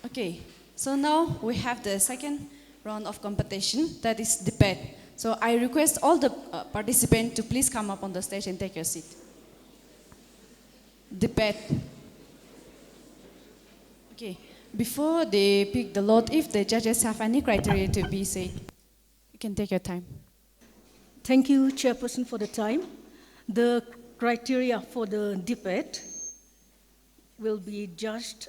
Okay, so now we have the second round of competition, that is debate. So I request all the participants to please come up on the stage and take your seat. Debate. Okay, before they pick the lot, if the judges have any criteria to be said, you can take your time. Thank you, Chairperson, for the time. The criteria for the debate will be judged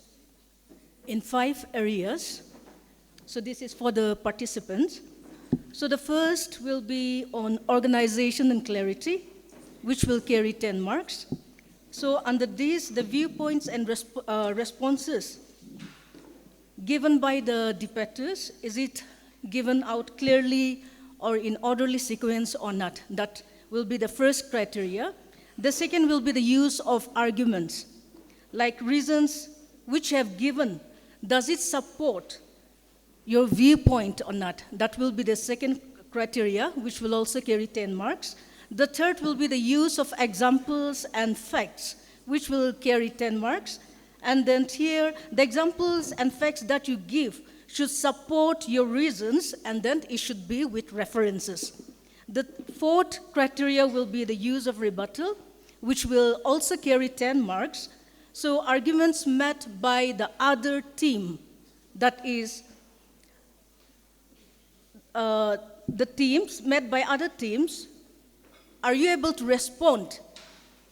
in 5 areas. So this is for the participants. So the first will be on organization and clarity, which will carry 10 marks. So under this, the viewpoints and responses given by the debaters, is it given out clearly or in orderly sequence or not? That will be the first criteria. The second will be the use of arguments, like reasons which have given. Does it support your viewpoint or not? That will be the second criteria, which will also carry 10 marks. The third will be the use of examples and facts, which will carry 10 marks. And then here, the examples and facts that you give should support your reasons, and then it should be with references. The fourth criteria will be the use of rebuttal, which will also carry 10 marks. So arguments met by the other team, that is, the teams met by other teams, are you able to respond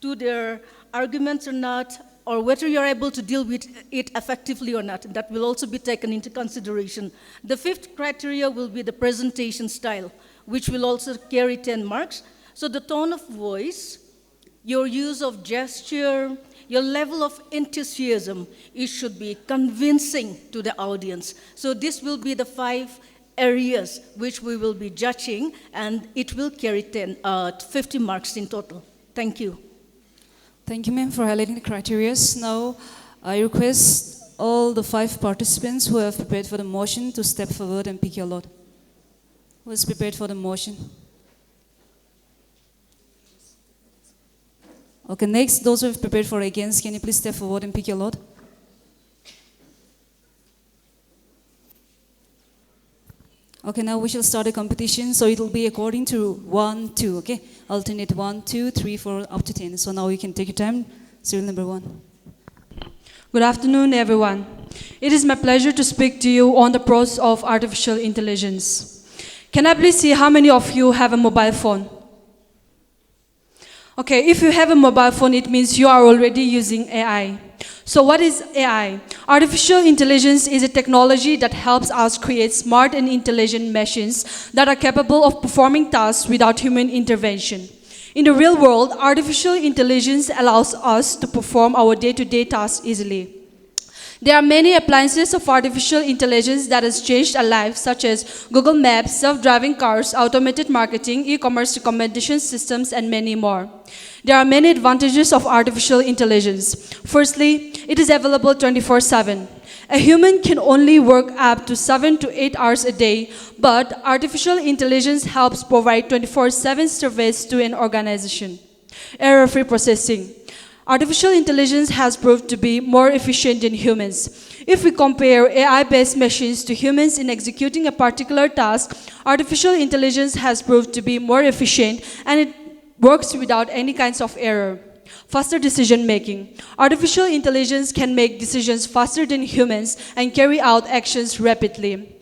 to their arguments or not, or whether you're able to deal with it effectively or not? That will also be taken into consideration. The fifth criteria will be the presentation style, which will also carry 10 marks. So the tone of voice, your use of gesture, your level of enthusiasm, it should be convincing to the audience. So this will be the 5 areas which we will be judging, and it will carry 50 marks in total. Thank you. Thank you, ma'am, for highlighting the criteria. Now, I request all the 5 participants who have prepared for the motion to step forward and pick your lot. Who is prepared for the motion? Okay, next, those who have prepared for against, can you please step forward and pick your lot? Okay, now we shall start a competition. So it will be according to 1, 2, okay? Alternate 1, 2, 3, 4, up to 10. So now you can take your time. Serial number 1. Good afternoon, everyone. It is my pleasure to speak to you on the pros of artificial intelligence. Can I please see how many of you have a mobile phone? Okay, if you have a mobile phone, it means you are already using AI. So what is AI? Artificial intelligence is a technology that helps us create smart and intelligent machines that are capable of performing tasks without human intervention. In the real world, artificial intelligence allows us to perform our day-to-day tasks easily. There are many appliances of artificial intelligence that has changed our lives, such as Google Maps, self-driving cars, automated marketing, e-commerce recommendation systems, and many more. There are many advantages of artificial intelligence. Firstly, it is available 24/7. A human can only work up to 7 to 8 hours a day, but artificial intelligence helps provide 24/7 service to an organization. Error-free processing. Artificial intelligence has proved to be more efficient than humans. If we compare AI-based machines to humans in executing a particular task, artificial intelligence has proved to be more efficient, and it works without any kinds of error. Faster decision making. Artificial intelligence can make decisions faster than humans and carry out actions rapidly.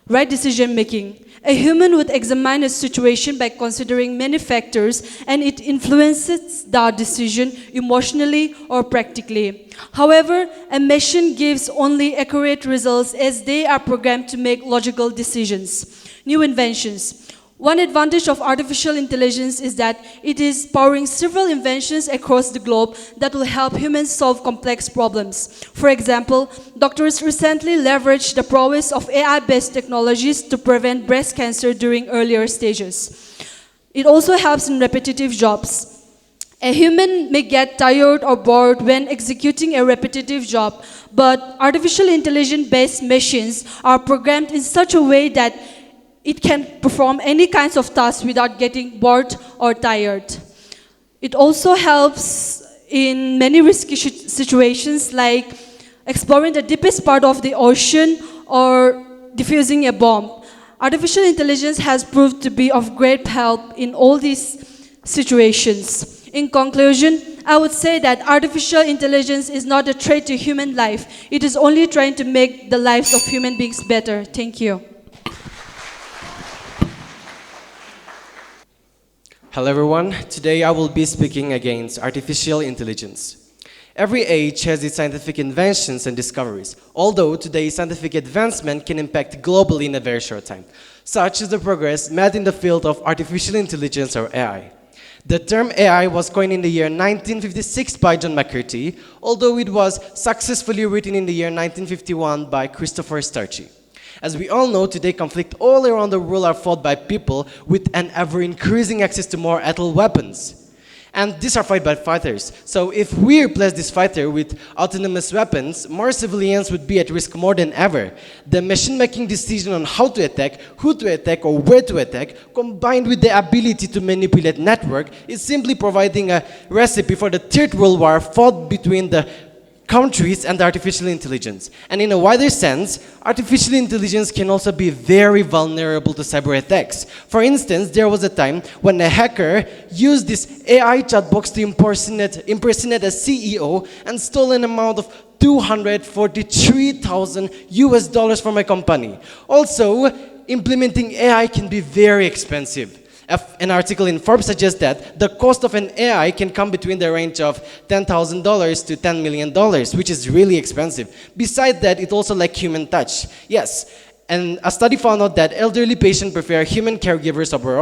Right decision making. A human would examine a situation by considering many factors, and it influences the decision emotionally or practically. However, a machine gives only accurate results as they are programmed to make logical decisions. New inventions. One advantage of artificial intelligence is that it is powering several inventions across the globe that will help humans solve complex problems. For example, doctors recently leveraged the prowess of AI-based technologies to prevent breast cancer during earlier stages. It also helps in repetitive jobs. A human may get tired or bored when executing a repetitive job, but artificial intelligence-based machines are programmed in such a way that it can perform any kinds of tasks without getting bored or tired. It also helps in many risky situations, like exploring the deepest part of the ocean, or defusing a bomb. Artificial intelligence has proved to be of great help in all these situations. In conclusion, I would say that artificial intelligence is not a threat to human life. It is only trying to make the lives of human beings better. Thank you. Hello everyone, today I will be speaking against artificial intelligence. Every age has its scientific inventions and discoveries, although today's scientific advancement can impact globally in a very short time. Such is the progress made in the field of artificial intelligence, or AI. The term AI was coined in the year 1956 by John McCarthy, although it was successfully written in the year 1951 by Christopher Starchy. As we all know, today conflict all around the world are fought by people with an ever-increasing access to more lethal weapons. And these are fought by fighters. So if we replace this fighter with autonomous weapons, more civilians would be at risk more than ever. The machine making decision on how to attack, who to attack, or where to attack, combined with the ability to manipulate network, is simply providing a recipe for the Third World War fought between the countries and artificial intelligence. And in a wider sense, artificial intelligence can also be very vulnerable to cyber attacks. For instance, there was a time when a hacker used this AI chatbox to impersonate a CEO and stole an amount of $243,000 from a company. Also, implementing AI can be very expensive. An article in Forbes suggests that the cost of an AI can come between the range of $10,000 to $10 million, which is really expensive. Besides that, it also lacks human touch. Yes, and a study found out that elderly patients prefer human caregivers over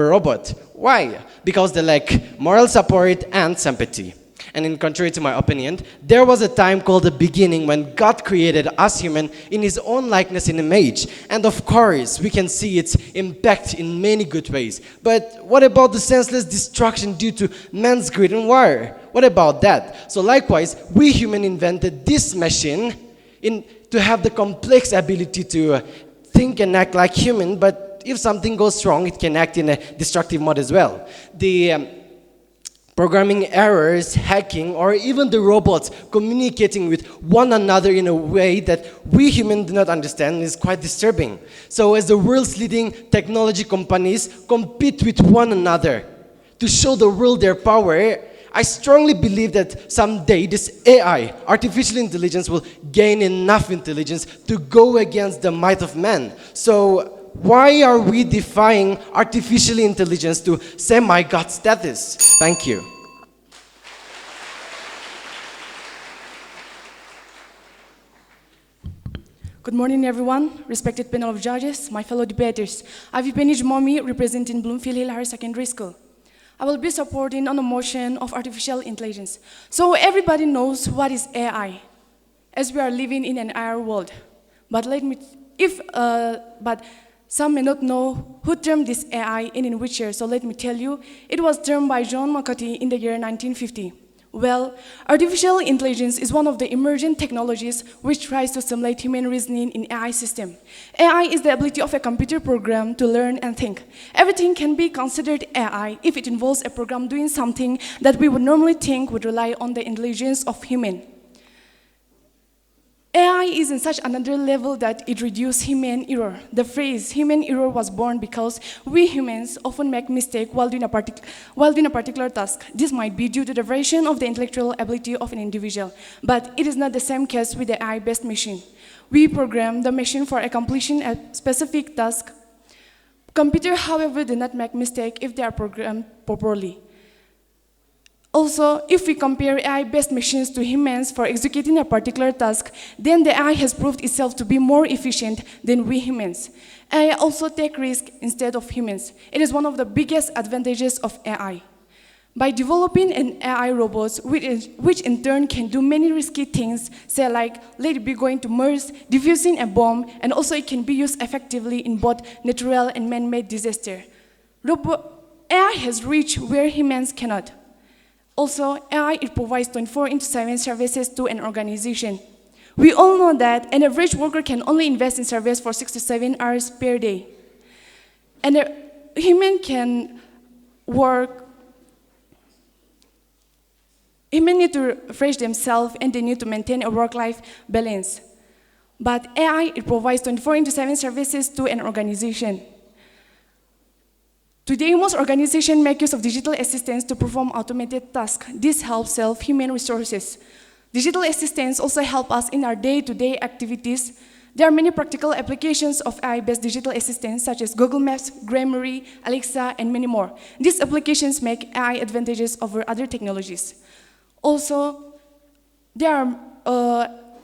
robot. Why? Because they lack moral support and sympathy. And in contrary to my opinion, there was a time called the beginning when God created us human in His own likeness and image. And of course, we can see its impact in many good ways. But what about the senseless destruction due to man's greed and war? What about that? So likewise, we human invented this machine to have the complex ability to think and act like human, but if something goes wrong, it can act in a destructive mode as well. Programming errors, hacking, or even the robots communicating with one another in a way that we humans do not understand is quite disturbing. So as the world's leading technology companies compete with one another to show the world their power, I strongly believe that someday this AI, artificial intelligence, will gain enough intelligence to go against the might of man. So why are we defying artificial intelligence to semi-God status? Thank you. Good morning, everyone, respected panel of judges, my fellow debaters. I'm Vipeni Jumomi, representing Bloomfield Hill Higher Secondary School. I will be supporting on the motion of artificial intelligence. So everybody knows what is AI, as we are living in an AI world. But some may not know who termed this AI and in which year, so let me tell you, it was termed by John McCarthy in the year 1950. Well, artificial intelligence is one of the emerging technologies which tries to simulate human reasoning in AI system. AI is the ability of a computer program to learn and think. Everything can be considered AI if it involves a program doing something that we would normally think would rely on the intelligence of human. AI is in such another level that it reduces human error. The phrase human error was born because we humans often make mistakes while doing a particular task. This might be due to the variation of the intellectual ability of an individual, but it is not the same case with the AI-based machine. We program the machine for accomplishing a specific task. Computers, however, do not make mistakes if they are programmed properly. Also, if we compare AI-based machines to humans for executing a particular task, then the AI has proved itself to be more efficient than we humans. AI also takes risks instead of humans. It is one of the biggest advantages of AI. By developing an AI robot, which in turn can do many risky things, say like let it be going to Mars, defusing a bomb, and also it can be used effectively in both natural and man-made disasters. AI has reached where humans cannot. Also, AI, it provides 24/7 services to an organization. We all know that an average worker can only invest in service for 6 to 7 hours per day. And a human can work Humans need to refresh themselves and they need to maintain a work-life balance. But AI, it provides 24/7 services to an organization. Today, most organizations make use of digital assistants to perform automated tasks. This helps save human resources. Digital assistants also help us in our day-to-day activities. There are many practical applications of AI-based digital assistants, such as Google Maps, Grammarly, Alexa, and many more. These applications make AI advantages over other technologies. Also,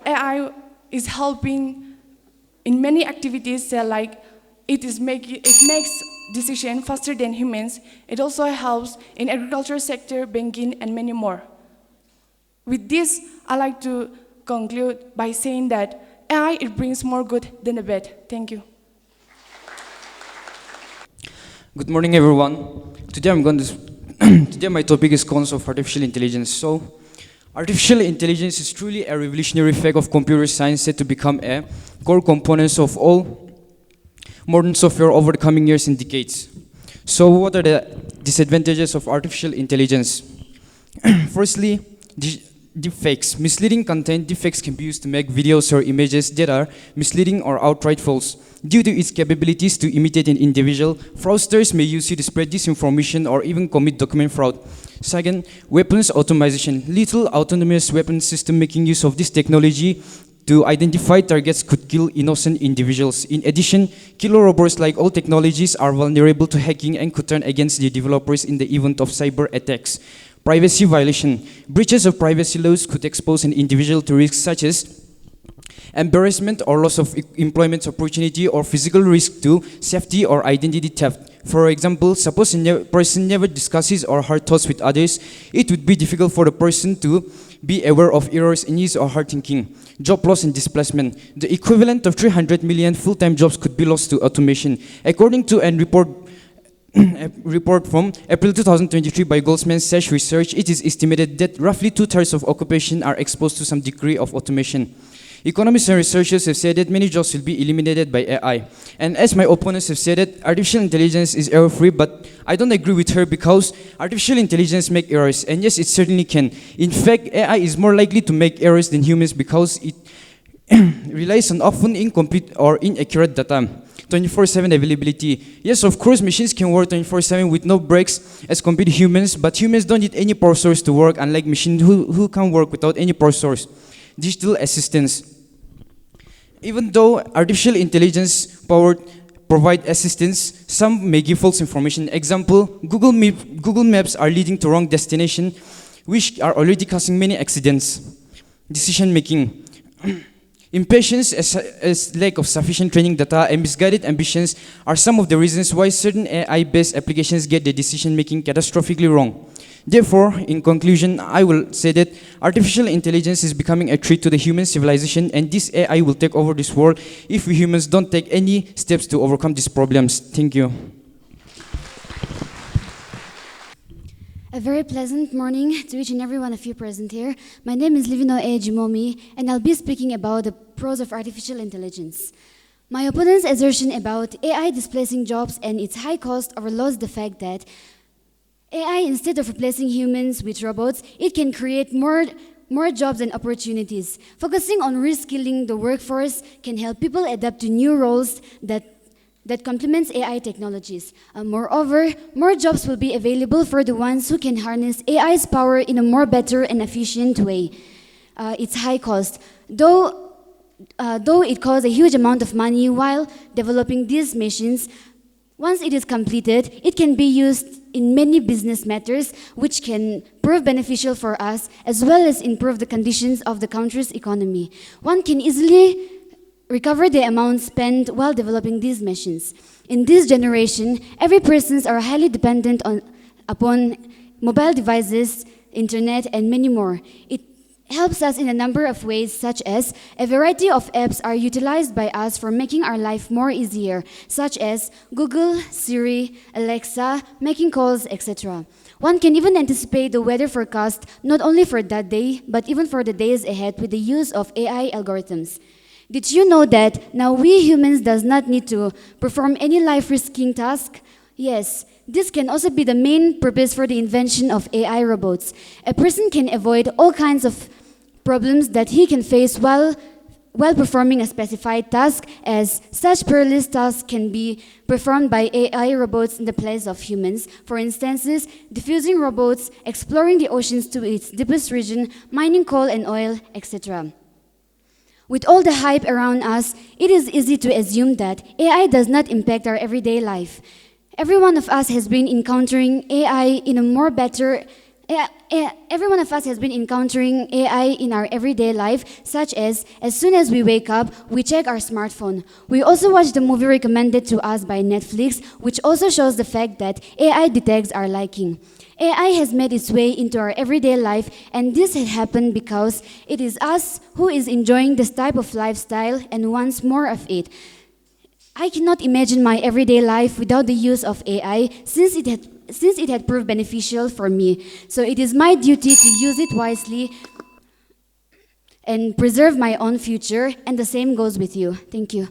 AI is helping in many activities, like it makes decisions faster than humans. It also helps in agriculture sector, banking, and many more. With this, I like to conclude by saying that AI, it brings more good than the bad. Thank you. Good morning, everyone. Today today my topic is concept of artificial intelligence. So, artificial intelligence is truly a revolutionary field of computer science set to become a core component of all modern software over the coming years and decades. So, what are the disadvantages of artificial intelligence? Firstly, deepfakes. Misleading content. Deepfakes can be used to make videos or images that are misleading or outright false. Due to its capabilities to imitate an individual, fraudsters may use it to spread disinformation or even commit document fraud. Second, weapons automation. Lethal autonomous weapons system making use of this technology to identify targets could kill innocent individuals. In addition, killer robots, like all technologies, are vulnerable to hacking and could turn against the developers in the event of cyber attacks. Privacy violation. Breaches of privacy laws could expose an individual to risks such as embarrassment or loss of employment opportunity or physical risk to safety or identity theft. For example, suppose a person never discusses or hard thoughts with others, it would be difficult for the person to be aware of errors in his or her thinking. Job loss and displacement. The equivalent of 300 million full-time jobs could be lost to automation. According to a report from April 2023 by Goldman Sachs Research, it is estimated that roughly 2/3 of occupations are exposed to some degree of automation. Economists and researchers have said that many jobs will be eliminated by AI. And as my opponents have said that artificial intelligence is error-free, but I don't agree with her because artificial intelligence makes errors, and yes, it certainly can. In fact, AI is more likely to make errors than humans because it relies on often incomplete or inaccurate data. 24/7 availability. Yes, of course, machines can work 24/7 with no breaks as compared to humans, but humans don't need any power source to work, unlike machines who can work without any power source. Digital assistance. Even though artificial intelligence provide assistance, some may give false information. Example, Google Maps are leading to wrong destination, which are already causing many accidents. Decision making. Impatience, as lack of sufficient training data, and misguided ambitions are some of the reasons why certain AI-based applications get the decision-making catastrophically wrong. Therefore, in conclusion, I will say that artificial intelligence is becoming a threat to the human civilization, and this AI will take over this world if we humans don't take any steps to overcome these problems. Thank you. A very pleasant morning to each and every one of you present here. My name is Livino A. Jimomi, and I'll be speaking about the pros of artificial intelligence. My opponent's assertion about AI displacing jobs and its high cost overlooks the fact that AI, instead of replacing humans with robots, it can create more jobs and opportunities. Focusing on reskilling the workforce can help people adapt to new roles that complements AI technologies. Moreover, more jobs will be available for the ones who can harness AI's power in a more better and efficient way. It's high cost. Though it costs a huge amount of money while developing these machines, once it is completed, it can be used in many business matters, which can prove beneficial for us, as well as improve the conditions of the country's economy. One can easily recover the amount spent while developing these machines. In this generation, every persons are highly dependent upon mobile devices, internet, and many more. It helps us in a number of ways, such as a variety of apps are utilized by us for making our life more easier, such as Google, Siri, Alexa, making calls, etc. One can even anticipate the weather forecast not only for that day, but even for the days ahead with the use of AI algorithms. Did you know that now we humans does not need to perform any life-risking task? Yes, this can also be the main purpose for the invention of AI robots. A person can avoid all kinds of problems that he can face while performing a specified task, as such perilous tasks can be performed by AI robots in the place of humans. For instance, diffusing robots, exploring the oceans to its deepest region, mining coal and oil, etc. With all the hype around us, it is easy to assume that AI does not impact our everyday life. Every one of us has been encountering AI in our everyday life, such as soon as we wake up, we check our smartphone. We also watch the movie recommended to us by Netflix, which also shows the fact that AI detects our liking. AI has made its way into our everyday life, and this has happened because it is us who is enjoying this type of lifestyle and wants more of it. I cannot imagine my everyday life without the use of AI, since it had proved beneficial for me. So it is my duty to use it wisely and preserve my own future, and the same goes with you. Thank you.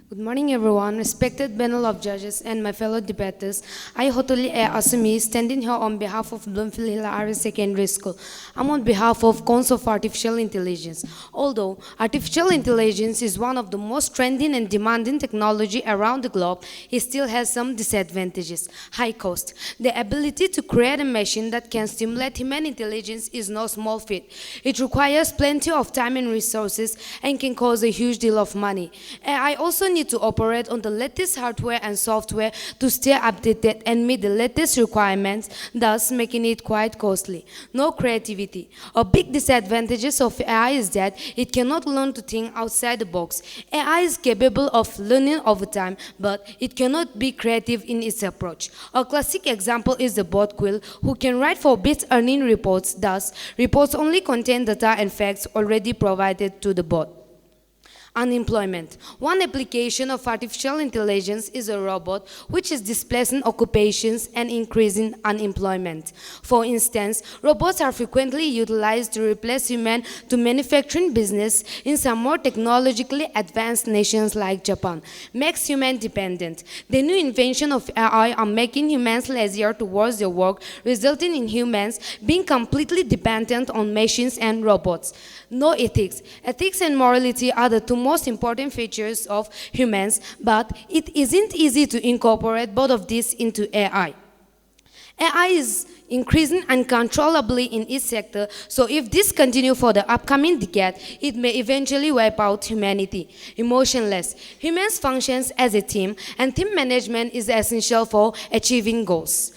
Good morning, everyone, respected panel of judges and my fellow debaters. I, Hotoli Asumi, standing here on behalf of Bloomfield Hill Area Secondary School. I'm on behalf of Council of Artificial Intelligence. Although artificial intelligence is one of the most trending and demanding technology around the globe, it still has some disadvantages. High cost. The ability to create a machine that can stimulate human intelligence is no small feat. It requires plenty of time and resources and can cost a huge deal of money. I also need to operate on the latest hardware and software to stay updated and meet the latest requirements, thus making it quite costly. No creativity. A big disadvantage of AI is that it cannot learn to think outside the box. AI is capable of learning over time, but it cannot be creative in its approach. A classic example is the bot quill, who can write for bits earning reports. Thus, reports only contain data and facts already provided to the bot. Unemployment. One application of artificial intelligence is a robot which is displacing occupations and increasing unemployment. For instance, robots are frequently utilized to replace human to manufacturing business in some more technologically advanced nations like Japan. Makes human dependent. The new invention of AI are making humans lazier towards their work, resulting in humans being completely dependent on machines and robots. No ethics. Ethics and morality are the two most important features of humans, but it isn't easy to incorporate both of these into AI. AI is increasing uncontrollably in each sector, so if this continues for the upcoming decade, it may eventually wipe out humanity. Emotionless. Humans function as a team, and team management is essential for achieving goals.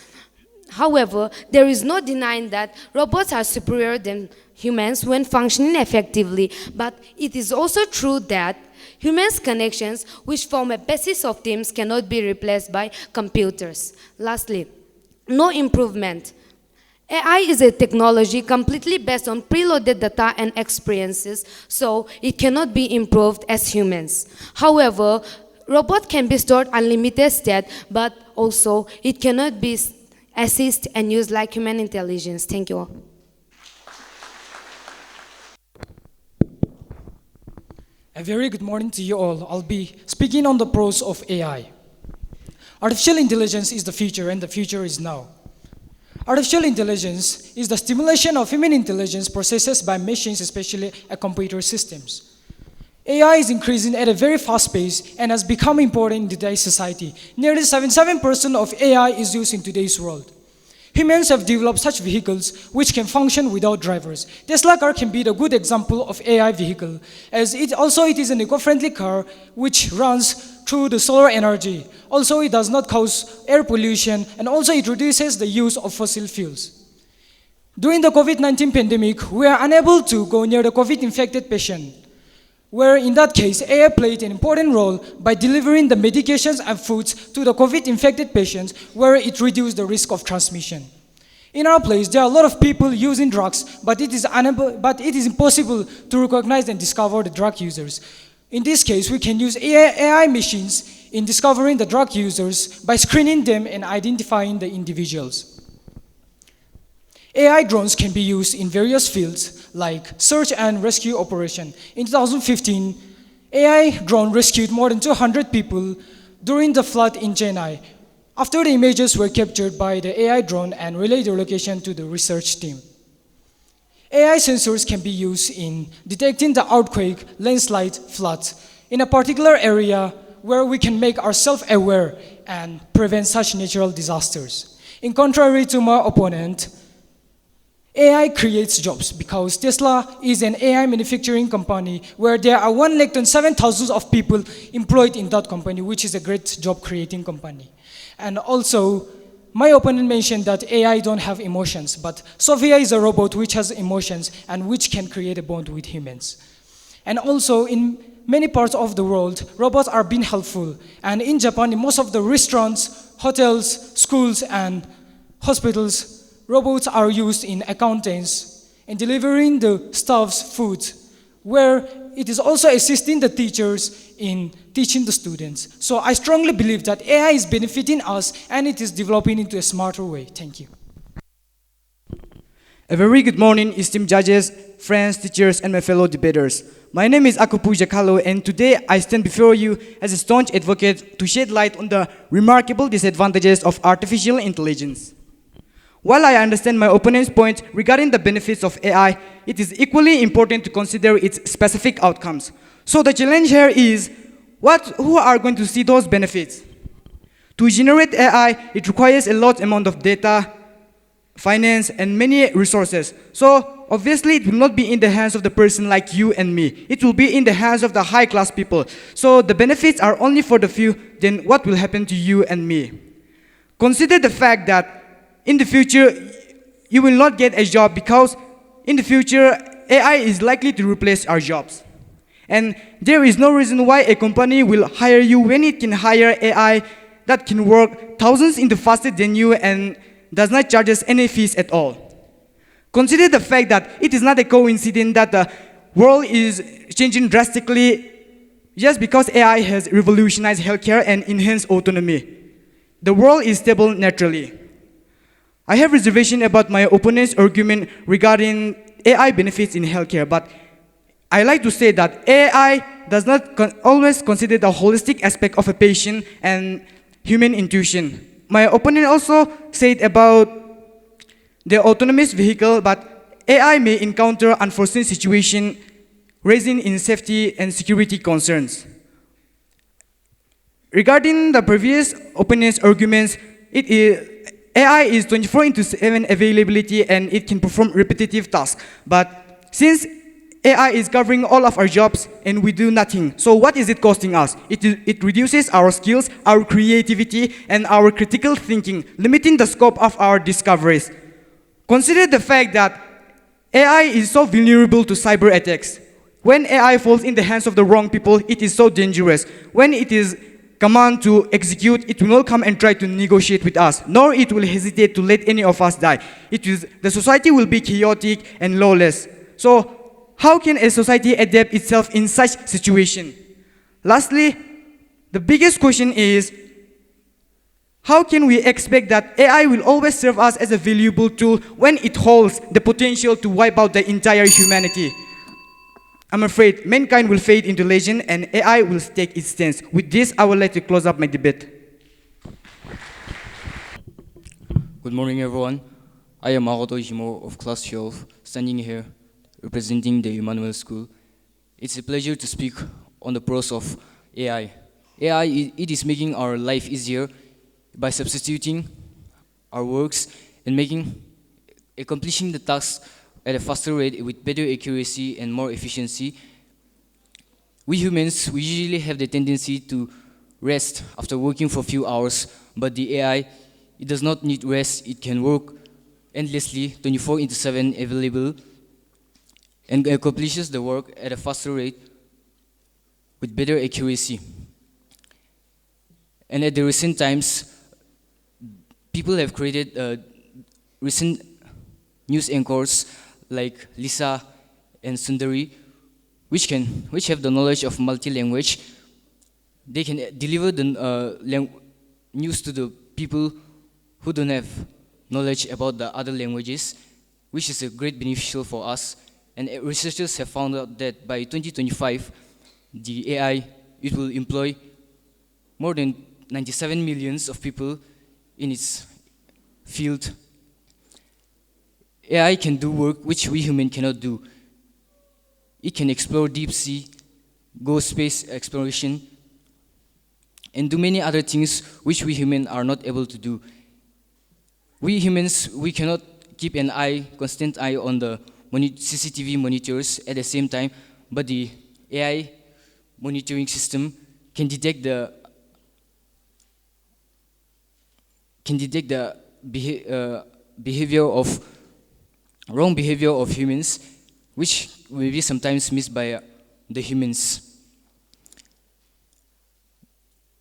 However, there is no denying that robots are superior than humans when functioning effectively, but it is also true that humans' connections, which form a basis of teams, cannot be replaced by computers. Lastly, no improvement. AI is a technology completely based on preloaded data and experiences, so it cannot be improved as humans. However, robots can be stored unlimited state, but also it cannot be assist and use like human intelligence. Thank you all. A very good morning to you all. I'll be speaking on the pros of AI. Artificial intelligence is the future, and the future is now. Artificial intelligence is the stimulation of human intelligence processes by machines, especially computer systems. AI is increasing at a very fast pace and has become important in today's society. Nearly 77% of AI is used in today's world. Humans have developed such vehicles which can function without drivers. Tesla car can be the good example of AI vehicle, as it is an eco-friendly car which runs through the solar energy. Also, it does not cause air pollution, and also it reduces the use of fossil fuels. During the COVID-19 pandemic, we are unable to go near the COVID-infected patient, where in that case, AI played an important role by delivering the medications and foods to the COVID-infected patients, where it reduced the risk of transmission. In our place, there are a lot of people using drugs, but it is impossible to recognize and discover the drug users. In this case, we can use AI machines in discovering the drug users by screening them and identifying the individuals. AI drones can be used in various fields like search and rescue operation. In 2015, AI drone rescued more than 200 people during the flood in Chennai. After the images were captured by the AI drone and relayed their location to the research team. AI sensors can be used in detecting the earthquake, landslide, floods in a particular area where we can make ourselves aware and prevent such natural disasters. In contrary to my opponent, AI creates jobs because Tesla is an AI manufacturing company where there are 127,000 of people employed in that company, which is a great job creating company. And also, my opponent mentioned that AI don't have emotions, but Sophia is a robot which has emotions and which can create a bond with humans. And also, in many parts of the world, robots are being helpful. And in Japan, in most of the restaurants, hotels, schools, and hospitals, robots are used in accountants in delivering the staff's food, where it is also assisting the teachers in teaching the students. So I strongly believe that AI is benefiting us and it is developing into a smarter way. Thank you. A very good morning, esteemed judges, friends, teachers, and my fellow debaters. My name is Akupu Jakalo, and today I stand before you as a staunch advocate to shed light on the remarkable disadvantages of artificial intelligence. While I understand my opponent's point regarding the benefits of AI, it is equally important to consider its specific outcomes. So the challenge here is, who are going to see those benefits? To generate AI, it requires a large amount of data, finance, and many resources. So obviously it will not be in the hands of the person like you and me. It will be in the hands of the high-class people. So the benefits are only for the few, then what will happen to you and me? Consider the fact that in the future, you will not get a job because in the future, AI is likely to replace our jobs. And there is no reason why a company will hire you when it can hire AI that can work thousands into faster than you and does not charge us any fees at all. Consider the fact that it is not a coincidence that the world is changing drastically just because AI has revolutionized healthcare and enhanced autonomy. The world is stable naturally. I have reservation about my opponent's argument regarding AI benefits in healthcare, but I like to say that AI does not always consider the holistic aspect of a patient and human intuition. My opponent also said about the autonomous vehicle, but AI may encounter unforeseen situations raising in safety and security concerns. Regarding the previous opponent's arguments, AI is 24/7 availability and it can perform repetitive tasks. But since AI is covering all of our jobs and we do nothing, so what is it costing us? It reduces our skills, our creativity, and our critical thinking, limiting the scope of our discoveries. Consider the fact that AI is so vulnerable to cyber attacks. When AI falls in the hands of the wrong people, it is so dangerous. When it is command to execute, it will not come and try to negotiate with us, nor it will hesitate to let any of us die. The society will be chaotic and lawless. So, how can a society adapt itself in such situation? Lastly, the biggest question is, how can we expect that AI will always serve us as a valuable tool when it holds the potential to wipe out the entire humanity? I'm afraid mankind will fade into legend and AI will take its stance. With this, I would like to close up my debate. Good morning, everyone. I am Makoto Ishimo of class 12, standing here representing the Emmanuel School. It's a pleasure to speak on the pros of AI. AI, it is making our life easier by substituting our works and accomplishing the tasks at a faster rate with better accuracy and more efficiency. We humans, we usually have the tendency to rest after working for a few hours, but the AI, it does not need rest. It can work endlessly, 24/7 available, and accomplishes the work at a faster rate with better accuracy. And at the recent times, people have created recent news anchors like Lisa and Sundari, which have the knowledge of multi-language. They can deliver the news to the people who don't have knowledge about the other languages, which is a great beneficial for us. And researchers have found out that by 2025, the AI, it will employ more than 97 millions of people in its field. AI can do work which we humans cannot do. It can explore deep sea, go space exploration, and do many other things which we humans are not able to do. We humans, we cannot keep an eye, constant eye on the CCTV monitors at the same time, but the AI monitoring system can detect the wrong behavior of humans, which will be sometimes missed by the humans.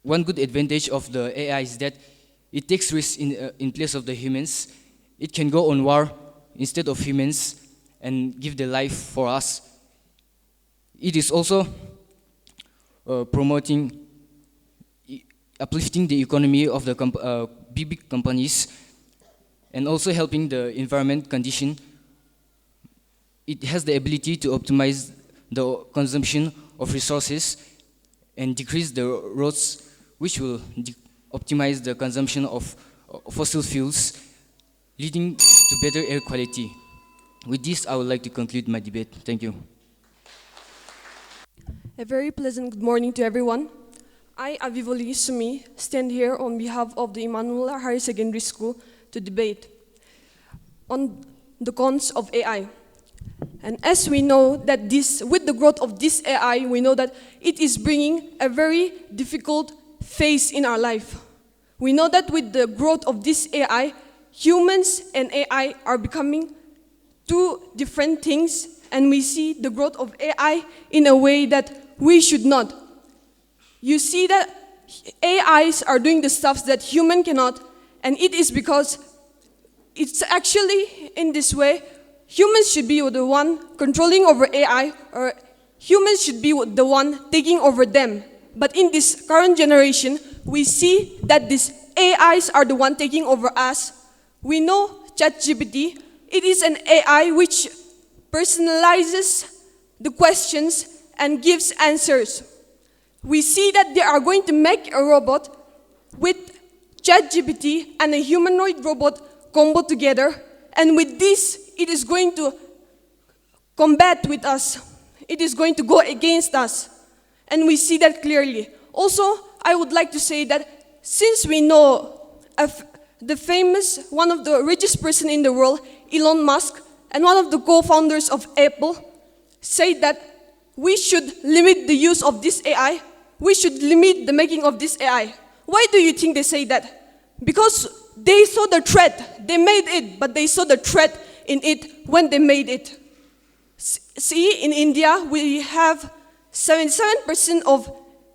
One good advantage of the AI is that it takes risks in place of the humans. It can go on war instead of humans and give their life for us. It is also uplifting the economy of the big companies and also helping the environment condition. It has the ability to optimize the consumption of resources and decrease the roads, which will optimize the consumption of fossil fuels, leading to better air quality. With this, I would like to conclude my debate. Thank you. A very pleasant good morning to everyone. I, Avivoli Sumi, stand here on behalf of the Emmanuel Higher Secondary School to debate on the cons of AI. And as we know that with the growth of this AI, we know that it is bringing a very difficult phase in our life. We know that with the growth of this AI, humans and AI are becoming two different things, and we see the growth of AI in a way that we should not. You see that AIs are doing the stuff that human cannot, and it is because it's actually in this way, humans should be the one controlling over AI, or humans should be the one taking over them. But in this current generation, we see that these AIs are the one taking over us. We know ChatGPT, it is an AI which personalizes the questions and gives answers. We see that they are going to make a robot with ChatGPT and a humanoid robot combo together, and with this, it is going to combat with us. It is going to go against us, and we see that clearly. Also, I would like to say that since we know the famous, one of the richest person in the world, Elon Musk, and one of the co-founders of Apple, say that we should limit the use of this AI. We should limit the making of this AI. Why do you think they say that? Because they saw the threat. They made it, but they saw the threat in it when they made it. See, in India, we have 77% of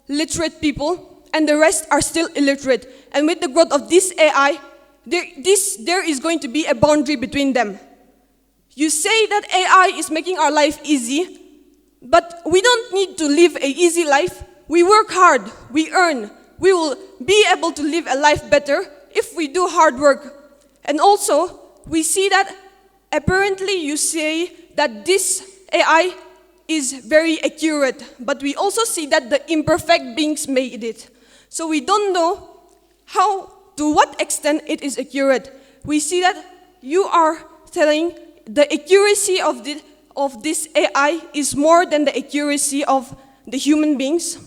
literate people, and the rest are still illiterate. And with the growth of this AI, there is going to be a boundary between them. You say that AI is making our life easy, but we don't need to live an easy life. We work hard, we earn. We will be able to live a life better if we do hard work. And also, we see that apparently you say that this AI is very accurate, but we also see that the imperfect beings made it. So we don't know to what extent it is accurate. We see that you are telling the accuracy of this AI is more than the accuracy of the human beings,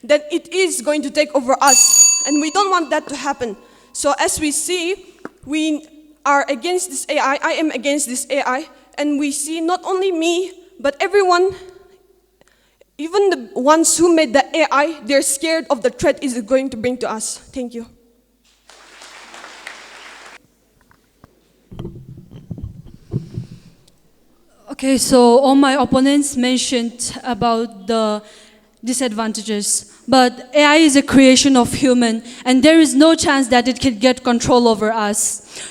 that it is going to take over us, and we don't want that to happen. So as we see, we are against this AI, I am against this AI, and we see not only me, but everyone, even the ones who made the AI, they're scared of the threat it is going to bring to us. Thank you. Okay, so all my opponents mentioned about the disadvantages, but AI is a creation of human, and there is no chance that it can get control over us.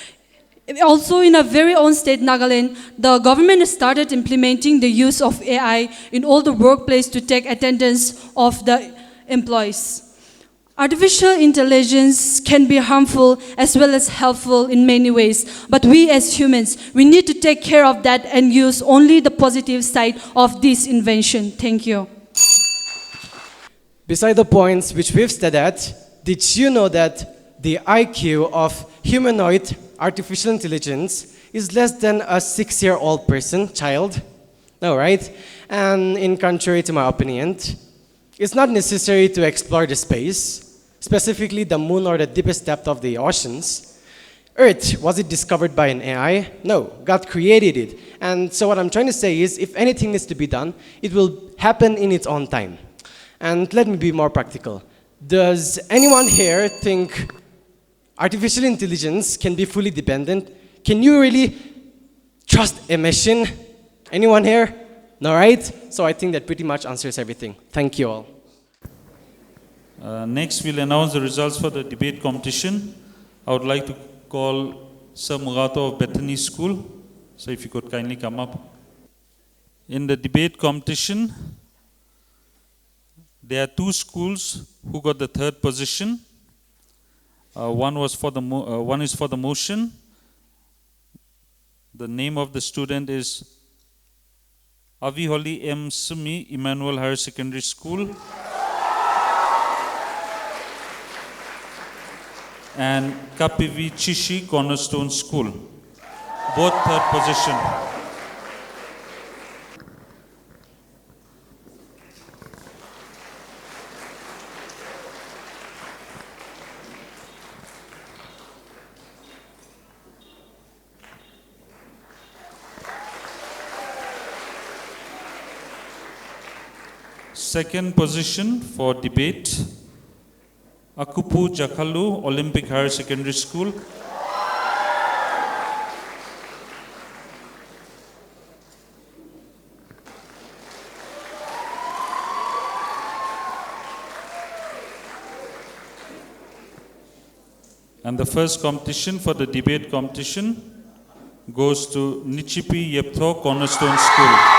Also, in our very own state, Nagaland, the government has started implementing the use of AI in all the workplace to take attendance of the employees. Artificial intelligence can be harmful as well as helpful in many ways, but we as humans, we need to take care of that and use only the positive side of this invention. Thank you. Beside the points which we've studied at, did you know that the IQ of humanoid artificial intelligence is less than a 6-year-old child? No, right? And in contrary to my opinion, it's not necessary to explore the space, specifically the moon or the deepest depth of the oceans. Earth, was it discovered by an AI? No, God created it. And so what I'm trying to say is, if anything needs to be done, it will happen in its own time. And let me be more practical. Does anyone here think artificial intelligence can be fully dependent? Can you really trust a machine? Anyone here? No, right? So I think that pretty much answers everything. Thank you all. Next, we'll announce the results for the debate competition. I would like to call Sir Mugato of Bethany School. So if you could kindly come up. In the debate competition, there are 2 schools who got the 3rd position. One is for the motion. The name of the student is Aviholi M. Sumi, Emmanuel Higher Secondary School. And Kapivi Chishi Cornerstone School, both 3rd position. Second position for debate, Akupu Jakalu Olympic Higher Secondary School. And the first competition for the debate competition goes to Nichipi Yeptho Cornerstone School.